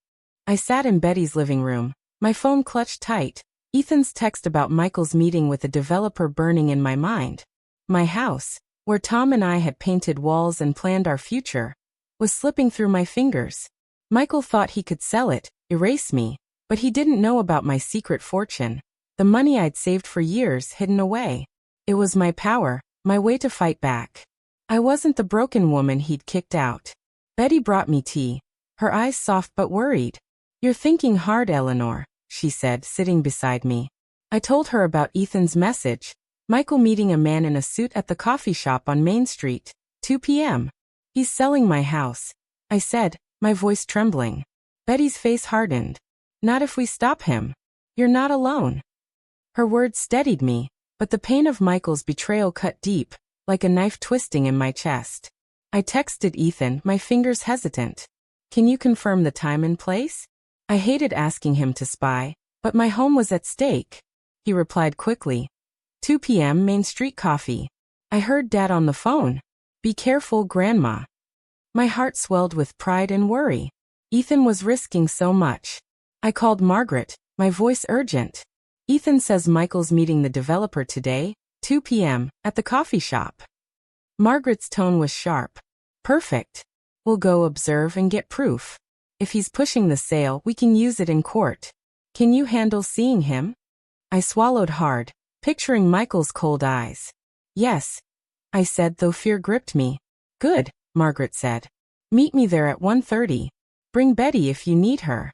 I sat in Betty's living room, my phone clutched tight, Ethan's text about Michael's meeting with a developer burning in my mind. My house, where Tom and I had painted walls and planned our future, was slipping through my fingers. Michael thought he could sell it, erase me, but he didn't know about my secret fortune, the money I'd saved for years hidden away. It was my power, my way to fight back. I wasn't the broken woman he'd kicked out. Betty brought me tea, her eyes soft but worried. "You're thinking hard, Eleanor," she said, sitting beside me. I told her about Ethan's message, Michael meeting a man in a suit at the coffee shop on Main Street, 2 p.m. "He's selling my house," I said, my voice trembling. Betty's face hardened. "Not if we stop him. You're not alone." Her words steadied me, but the pain of Michael's betrayal cut deep, like a knife twisting in my chest. I texted Ethan, my fingers hesitant. "Can you confirm the time and place?" I hated asking him to spy, but my home was at stake. He replied quickly. 2 p.m. Main Street coffee. I heard Dad on the phone. Be careful, Grandma. My heart swelled with pride and worry. Ethan was risking so much. I called Margaret, my voice urgent. Ethan says Michael's meeting the developer today, 2 p.m., at the coffee shop. Margaret's tone was sharp. Perfect. We'll go observe and get proof. If he's pushing the sale, we can use it in court. Can you handle seeing him? I swallowed hard, picturing Michael's cold eyes. Yes, I said, though fear gripped me. Good, Margaret said. Meet me there at 1:30. Bring Betty if you need her.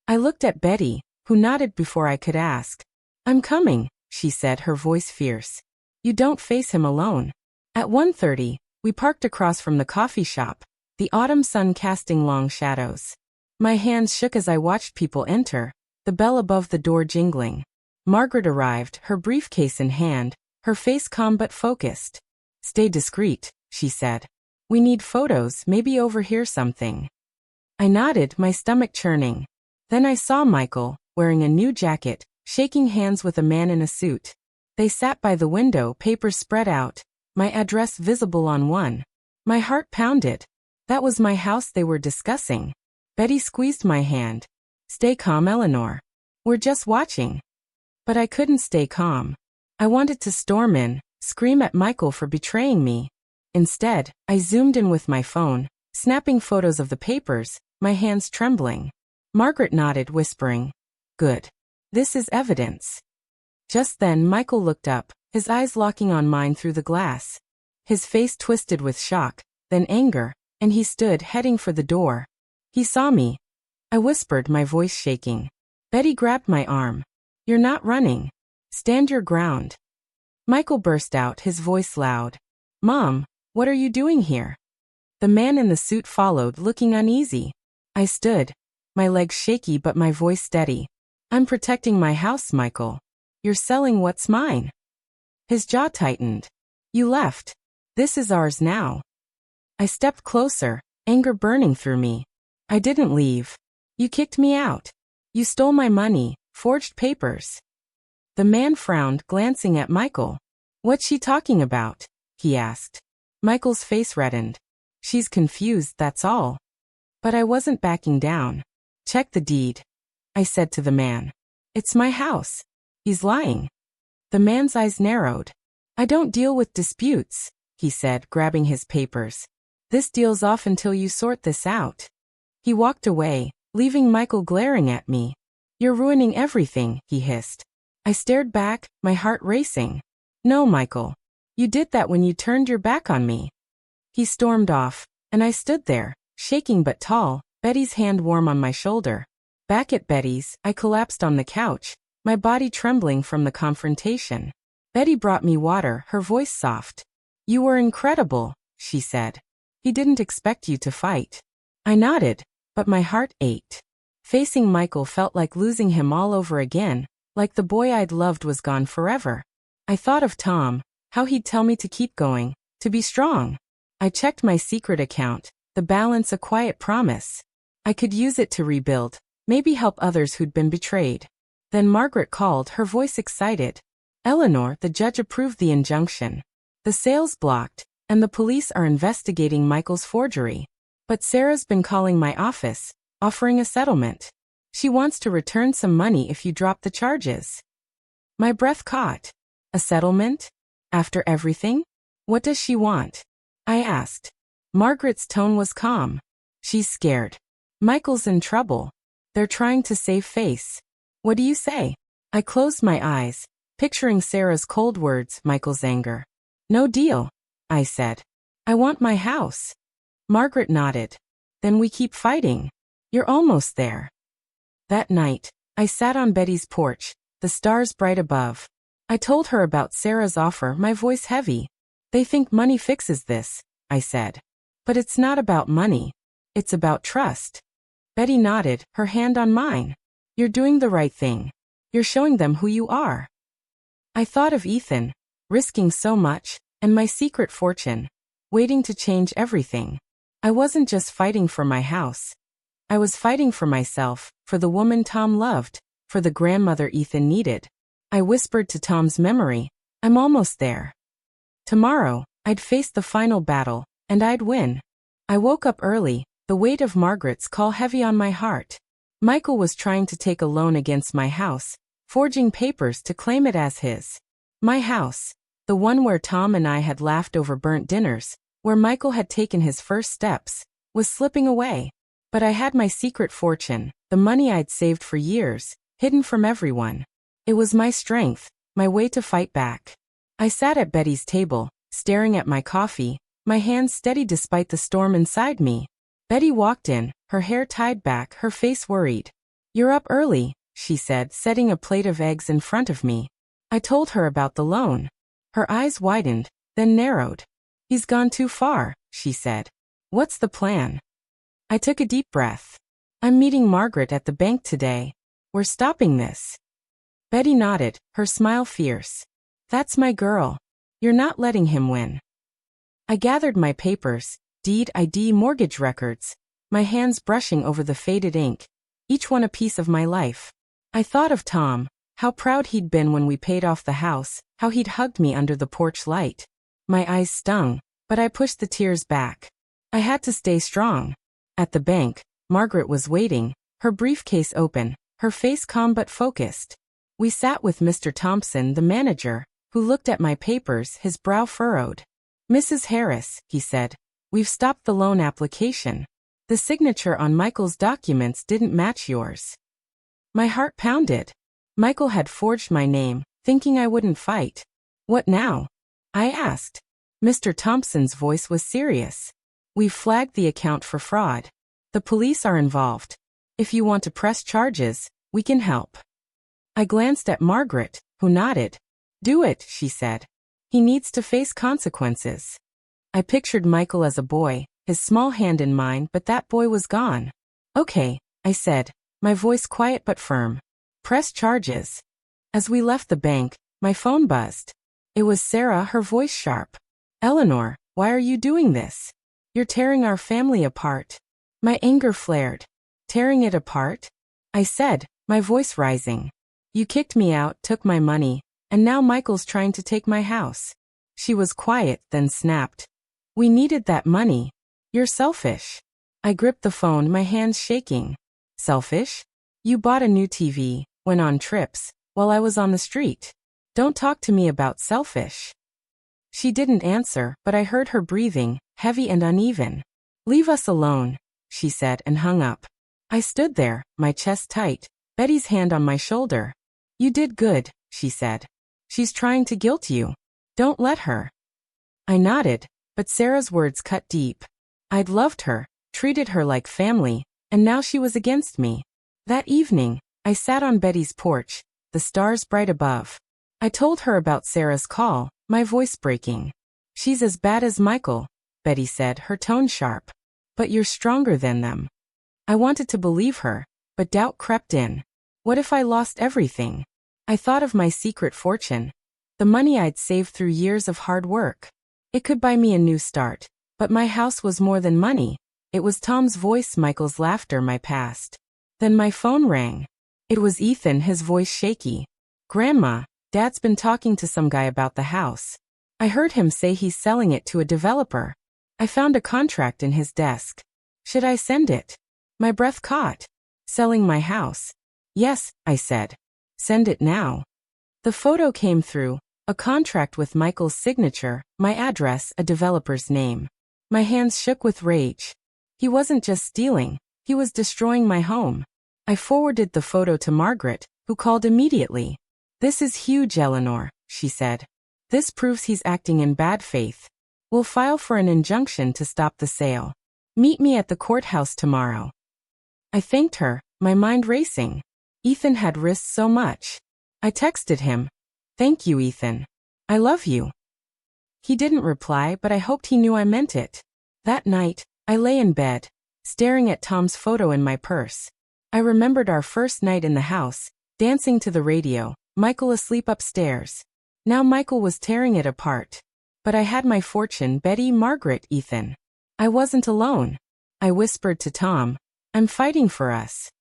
I looked at Betty, who nodded before I could ask. I'm coming, she said, her voice fierce. You don't face him alone. At 1:30, we parked across from the coffee shop, the autumn sun casting long shadows. My hands shook as I watched people enter, the bell above the door jingling. Margaret arrived, her briefcase in hand, her face calm but focused. Stay discreet, she said. We need photos, maybe overhear something. I nodded, my stomach churning. Then I saw Michael, wearing a new jacket, shaking hands with a man in a suit. They sat by the window, papers spread out, my address visible on one. My heart pounded. That was my house they were discussing. Betty squeezed my hand. Stay calm, Eleanor. We're just watching. But I couldn't stay calm. I wanted to storm in, scream at Michael for betraying me. Instead, I zoomed in with my phone, snapping photos of the papers, my hands trembling. Margaret nodded, whispering, Good. This is evidence. Just then Michael looked up, his eyes locking on mine through the glass. His face twisted with shock, then anger, and he stood heading for the door. He saw me. I whispered, my voice shaking. Betty grabbed my arm. You're not running. Stand your ground. Michael burst out, his voice loud. Mom, what are you doing here? The man in the suit followed, looking uneasy. I stood, my legs shaky but my voice steady. I'm protecting my house, Michael. You're selling what's mine. His jaw tightened. You left. This is ours now. I stepped closer, anger burning through me. I didn't leave. You kicked me out. You stole my money, forged papers. The man frowned, glancing at Michael. What's she talking about? He asked. Michael's face reddened. She's confused, that's all. But I wasn't backing down. Check the deed, I said to the man. It's my house. He's lying. The man's eyes narrowed. I don't deal with disputes, he said, grabbing his papers. This deal's off until you sort this out. He walked away, leaving Michael glaring at me. You're ruining everything, he hissed. I stared back, my heart racing. No, Michael. You did that when you turned your back on me. He stormed off, and I stood there, shaking but tall, Betty's hand warm on my shoulder. Back at Betty's, I collapsed on the couch, my body trembling from the confrontation. Betty brought me water, her voice soft. You were incredible, she said. He didn't expect you to fight. I nodded, but my heart ached. Facing Michael felt like losing him all over again, like the boy I'd loved was gone forever. I thought of Tom, how he'd tell me to keep going, to be strong. I checked my secret account, the balance a quiet promise. I could use it to rebuild, maybe help others who'd been betrayed. Then Margaret called, her voice excited. Eleanor, the judge approved the injunction. The sale's blocked, and the police are investigating Michael's forgery. But Sarah's been calling my office, offering a settlement. She wants to return some money if you drop the charges. My breath caught. A settlement? After everything? What does she want? I asked. Margaret's tone was calm. She's scared. Michael's in trouble. They're trying to save face. What do you say? I closed my eyes, picturing Sarah's cold words, Michael's anger. No deal, I said. I want my house. Margaret nodded. Then we keep fighting. You're almost there. That night, I sat on Betty's porch, the stars bright above. I told her about Sarah's offer, my voice heavy. They think money fixes this, I said. But it's not about money. It's about trust. Betty nodded, her hand on mine. You're doing the right thing. You're showing them who you are. I thought of Ethan, risking so much, and my secret fortune, waiting to change everything. I wasn't just fighting for my house. I was fighting for myself, for the woman Tom loved, for the grandmother Ethan needed. I whispered to Tom's memory, I'm almost there. Tomorrow, I'd face the final battle, and I'd win. I woke up early, the weight of Margaret's call heavy on my heart. Michael was trying to take a loan against my house, forging papers to claim it as his. My house, the one where Tom and I had laughed over burnt dinners, where Michael had taken his first steps, was slipping away. But I had my secret fortune, the money I'd saved for years, hidden from everyone. It was my strength, my way to fight back. I sat at Betty's table, staring at my coffee, my hands steady despite the storm inside me. Betty walked in, her hair tied back, her face worried. "You're up early," she said, setting a plate of eggs in front of me. I told her about the loan. Her eyes widened, then narrowed. "He's gone too far," she said. "What's the plan?" I took a deep breath. "I'm meeting Margaret at the bank today. We're stopping this." Betty nodded, her smile fierce. "That's my girl. You're not letting him win." I gathered my papers, deed ID, mortgage records, my hands brushing over the faded ink, each one a piece of my life. I thought of Tom, how proud he'd been when we paid off the house, how he'd hugged me under the porch light. My eyes stung, but I pushed the tears back. I had to stay strong. At the bank, Margaret was waiting, her briefcase open, her face calm but focused. We sat with Mr. Thompson, the manager, who looked at my papers, his brow furrowed. "Mrs. Harris," he said, "we've stopped the loan application. The signature on Michael's documents didn't match yours." My heart pounded. Michael had forged my name, thinking I wouldn't fight. "What now?" I asked. Mr. Thompson's voice was serious. "We've flagged the account for fraud. The police are involved. If you want to press charges, we can help." I glanced at Margaret, who nodded. "Do it," she said. "He needs to face consequences." I pictured Michael as a boy, his small hand in mine, but that boy was gone. "Okay," I said, my voice quiet but firm. "Press charges." As we left the bank, my phone buzzed. It was Sarah, her voice sharp. "Eleanor, why are you doing this? You're tearing our family apart." My anger flared. "Tearing it apart?" I said, my voice rising. "You kicked me out, took my money, and now Michael's trying to take my house." She was quiet, then snapped. "We needed that money. You're selfish." I gripped the phone, my hands shaking. "Selfish? You bought a new TV, went on trips, while I was on the street. Don't talk to me about selfish." She didn't answer, but I heard her breathing, heavy and uneven. "Leave us alone," she said and hung up. I stood there, my chest tight, Betty's hand on my shoulder. "You did good," she said. "She's trying to guilt you. Don't let her." I nodded, but Sarah's words cut deep. I'd loved her, treated her like family, and now she was against me. That evening, I sat on Betty's porch, the stars bright above. I told her about Sarah's call, my voice breaking. "She's as bad as Michael," Betty said, her tone sharp. "But you're stronger than them." I wanted to believe her, but doubt crept in. What if I lost everything? I thought of my secret fortune, the money I'd saved through years of hard work. It could buy me a new start, but my house was more than money. It was Tom's voice, Michael's laughter, my past. Then my phone rang. It was Ethan, his voice shaky. "Grandma, Dad's been talking to some guy about the house. I heard him say he's selling it to a developer. I found a contract in his desk. Should I send it?" My breath caught. "Selling my house?" "Yes," I said. "Send it now." The photo came through, a contract with Michael's signature, my address, a developer's name. My hands shook with rage. He wasn't just stealing, he was destroying my home. I forwarded the photo to Margaret, who called immediately. "This is huge, Eleanor," she said. "This proves he's acting in bad faith. We'll file for an injunction to stop the sale. Meet me at the courthouse tomorrow." I thanked her, my mind racing. Ethan had risked so much. I texted him. "Thank you, Ethan. I love you." He didn't reply, but I hoped he knew I meant it. That night, I lay in bed, staring at Tom's photo in my purse. I remembered our first night in the house, dancing to the radio, Michael asleep upstairs. Now Michael was tearing it apart. But I had my fortune, Betty, Margaret, Ethan. I wasn't alone. I whispered to Tom, "I'm fighting for us."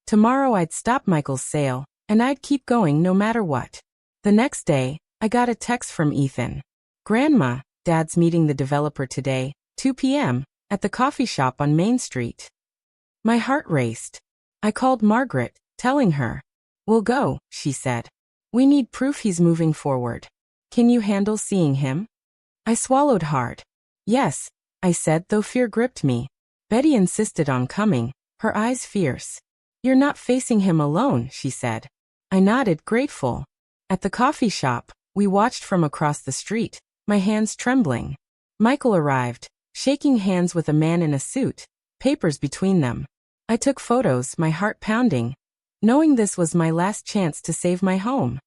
Tomorrow I'd stop Michael's sale, and I'd keep going no matter what. The next day, I got a text from Ethan. "Grandma, Dad's meeting the developer today, 2 p.m., at the coffee shop on Main Street. My heart raced. I called Margaret, telling her. We'll go, she said. We need proof he's moving forward. Can you handle seeing him? I swallowed hard. Yes, I said, though fear gripped me. Betty insisted on coming, her eyes fierce. You're not facing him alone, she said. I nodded, grateful. At the coffee shop, we watched from across the street, my hands trembling. Michael arrived, shaking hands with a man in a suit, papers between them. I took photos, my heart pounding, knowing this was my last chance to save my home.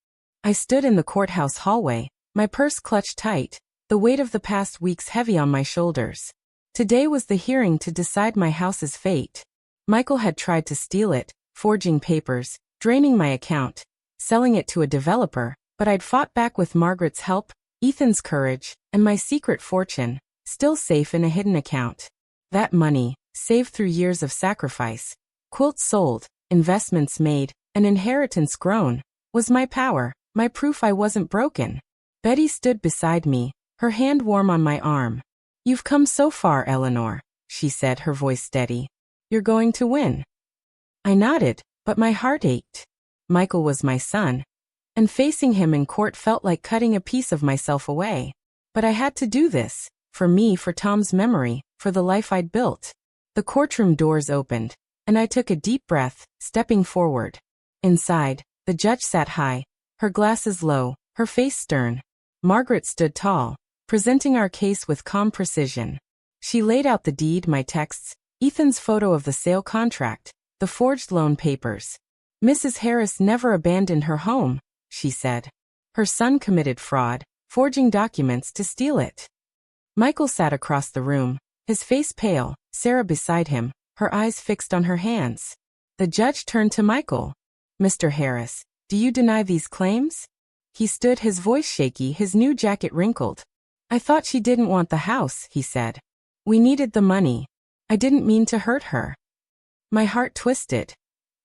I stood in the courthouse hallway, my purse clutched tight, the weight of the past weeks heavy on my shoulders. Today was the hearing to decide my house's fate. Michael had tried to steal it, forging papers, draining my account, selling it to a developer, but I'd fought back with Margaret's help, Ethan's courage, and my secret fortune, still safe in a hidden account. That money, saved through years of sacrifice, quilts sold, investments made, an inheritance grown, was my power, my proof I wasn't broken. Betty stood beside me, her hand warm on my arm. You've come so far, Eleanor, she said, her voice steady. You're going to win. I nodded, but my heart ached. Michael was my son, and facing him in court felt like cutting a piece of myself away. But I had to do this, for me, for Tom's memory, for the life I'd built. The courtroom doors opened, and I took a deep breath, stepping forward. Inside, the judge sat high, her glasses low, her face stern. Margaret stood tall, presenting our case with calm precision. She laid out the deed, my texts, Ethan's photo of the sale contract, the forged loan papers. Mrs. Harris never abandoned her home, she said. Her son committed fraud, forging documents to steal it. Michael sat across the room, his face pale, Sarah beside him, her eyes fixed on her hands. The judge turned to Michael. Mr. Harris, do you deny these claims? He stood, his voice shaky, his new jacket wrinkled. I thought she didn't want the house, he said. We needed the money. I didn't mean to hurt her. My heart twisted.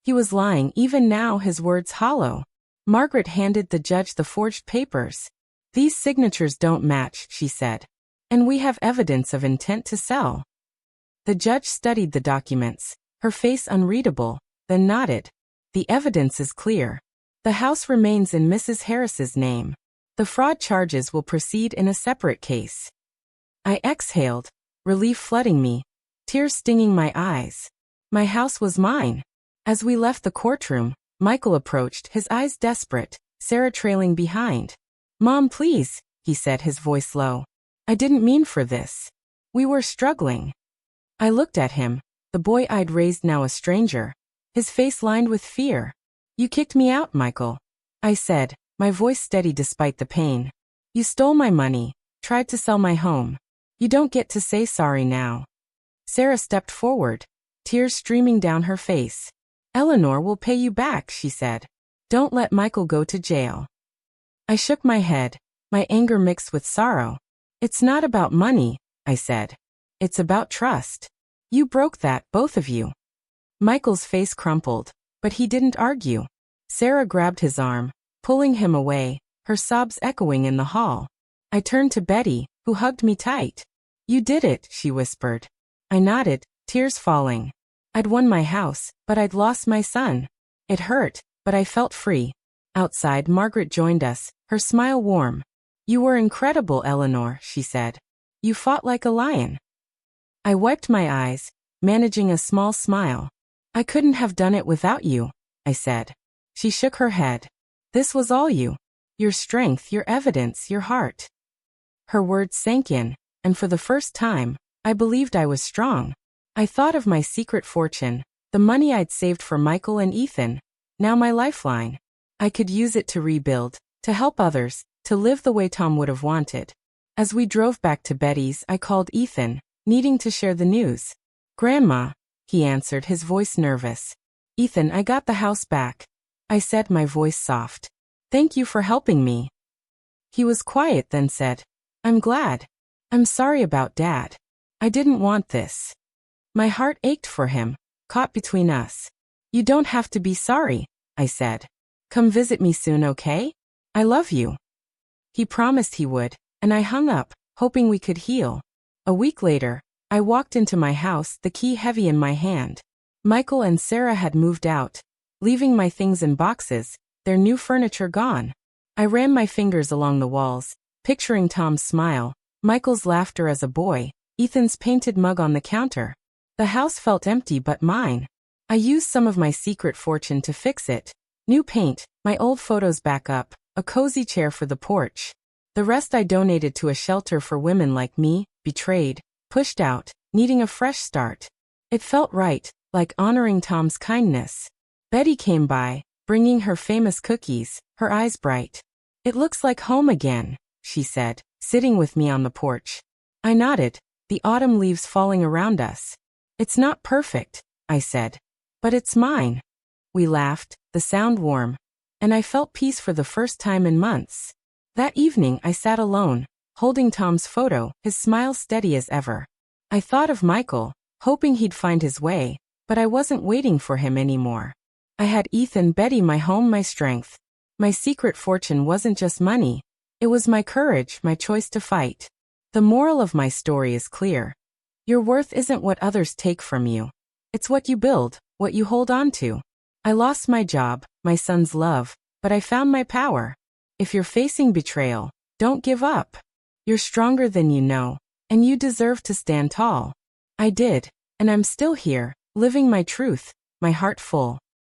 He was lying, even now, his words hollow. Margaret handed the judge the forged papers. These signatures don't match, she said. And we have evidence of intent to sell. The judge studied the documents, her face unreadable, then nodded. The evidence is clear. The house remains in Mrs. Harris's name. The fraud charges will proceed in a separate case. I exhaled, relief flooding me, tears stinging my eyes. My house was mine. As we left the courtroom, Michael approached, his eyes desperate, Sarah trailing behind. Mom, please, he said, his voice low. I didn't mean for this. We were struggling. I looked at him, the boy I'd raised now a stranger, his face lined with fear. You kicked me out, Michael, I said, my voice steady despite the pain. You stole my money, tried to sell my home. You don't get to say sorry now. Sarah stepped forward, tears streaming down her face. Eleanor will pay you back, she said. Don't let Michael go to jail. I shook my head, my anger mixed with sorrow. It's not about money, I said. It's about trust. You broke that, both of you. Michael's face crumpled, but he didn't argue. Sarah grabbed his arm, pulling him away, her sobs echoing in the hall. I turned to Betty, who hugged me tight. You did it, she whispered. I nodded, tears falling. I'd won my house, but I'd lost my son. It hurt, but I felt free. Outside, Margaret joined us, her smile warm. You were incredible, Eleanor, she said. You fought like a lion. I wiped my eyes, managing a small smile. I couldn't have done it without you, I said. She shook her head. This was all you. Your strength, your evidence, your heart. Her words sank in, and for the first time, I believed I was strong. I thought of my secret fortune, the money I'd saved for Michael and Ethan, now my lifeline. I could use it to rebuild, to help others, to live the way Tom would have wanted. As we drove back to Betty's, I called Ethan, needing to share the news. Grandma, he answered, his voice nervous. Ethan, I got the house back. I said, my voice soft. Thank you for helping me. He was quiet, then said, I'm glad. I'm sorry about Dad. I didn't want this. My heart ached for him, caught between us. You don't have to be sorry, I said. Come visit me soon, okay? I love you. He promised he would, and I hung up, hoping we could heal. A week later, I walked into my house, the key heavy in my hand. Michael and Sarah had moved out, leaving my things in boxes, their new furniture gone. I ran my fingers along the walls, picturing Tom's smile, Michael's laughter as a boy, Ethan's painted mug on the counter. The house felt empty but mine. I used some of my secret fortune to fix it. New paint, my old photos back up, a cozy chair for the porch. The rest I donated to a shelter for women like me, betrayed, pushed out, needing a fresh start. It felt right, like honoring Tom's kindness. Betty came by, bringing her famous cookies, her eyes bright. "It looks like home again," she said, sitting with me on the porch. I nodded, the autumn leaves falling around us. "It's not perfect," I said, "but it's mine." We laughed, the sound warm, and I felt peace for the first time in months. That evening I sat alone, holding Tom's photo, his smile steady as ever. I thought of Michael, hoping he'd find his way, but I wasn't waiting for him anymore. I had Ethan, Betty, my home, my strength. My secret fortune wasn't just money. It was my courage, my choice to fight. The moral of my story is clear. Your worth isn't what others take from you. It's what you build, what you hold on to. I lost my job, my son's love, but I found my power. If you're facing betrayal, don't give up. You're stronger than you know, and you deserve to stand tall. I did, and I'm still here, living my truth, my heart full.